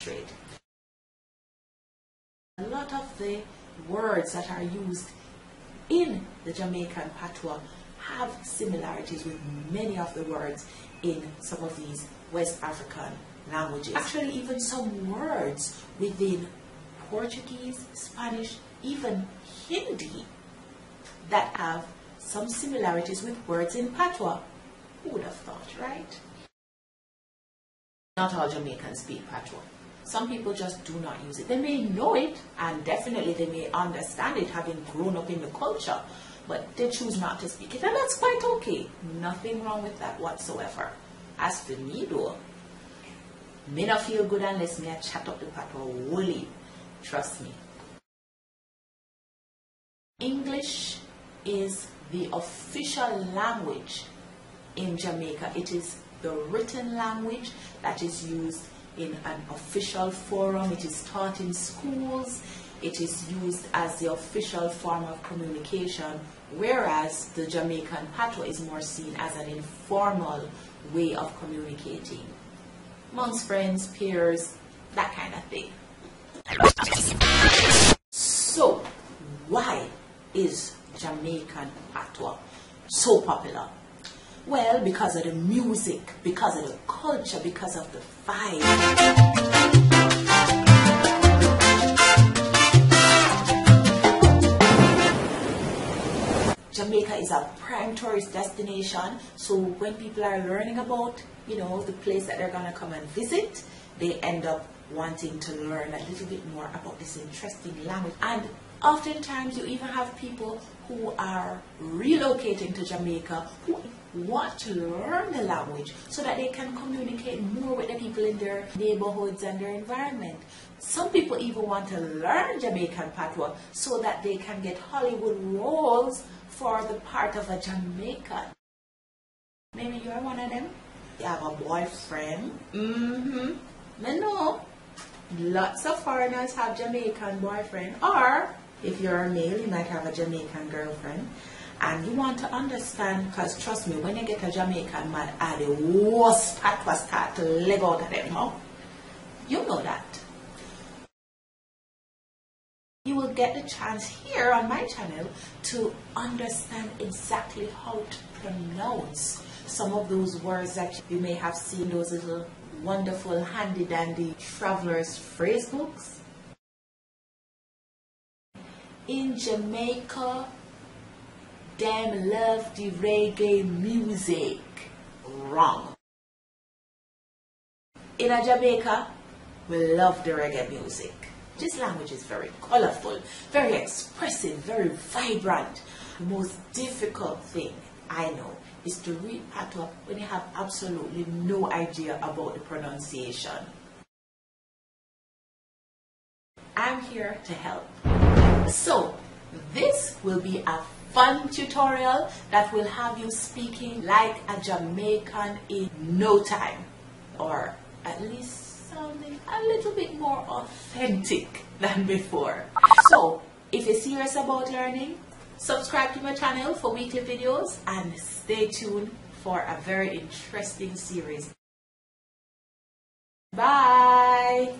trade. A lot of the words that are used in the Jamaican Patois have similarities with many of the words in some of these West African languages. Actually, even some words within Portuguese, Spanish, even Hindi that have some similarities with words in Patois. Who would have thought, right? Not all Jamaicans speak Patois. Some people just do not use it. They may know it, and definitely they may understand it, having grown up in the culture, but they choose not to speak it, and that's quite okay. Nothing wrong with that whatsoever. As for me though, me not feel good unless me I chat up the Patois woolly. Trust me. English is the official language in Jamaica. It is the written language that is used in an official forum. It is taught in schools. It is used as the official form of communication, whereas the Jamaican Patois is more seen as an informal way of communicating amongst friends, peers, that kind of thing. So, why is Jamaican Patois so popular? Well, because of the music, because of the culture, because of the vibe. Jamaica is a prime tourist destination, so when people are learning about, the place that they're going to come and visit, they end up wanting to learn a little bit more about this interesting language. And oftentimes you even have people who are relocating to Jamaica who want to learn the language so that they can communicate more with the people in their neighborhoods and their environment. Some people even want to learn Jamaican Patois so that they can get Hollywood roles for the part of a Jamaican. Maybe you're one of them. You have a boyfriend. I know. Lots of foreigners have Jamaican boyfriend, or if you're a male, you might have a Jamaican girlfriend. And you want to understand, because trust me, when you get a Jamaican man, the worst Patois start to leg out of them, huh? You know that. You will get the chance here on my channel to understand exactly how to pronounce some of those words that you may have seen, those little wonderful handy-dandy travelers' phrase books. In Jamaica, them love the reggae music. Wrong. In Jamaica, we love the reggae music. This language is very colorful, very expressive, very vibrant. The most difficult thing I know is to read Patois when you have absolutely no idea about the pronunciation. I'm here to help. So, this will be a fun tutorial that will have you speaking like a Jamaican in no time, or at least sounding a little bit more authentic than before. So, if you're serious about learning, subscribe to my channel for weekly videos and stay tuned for a very interesting series. Bye!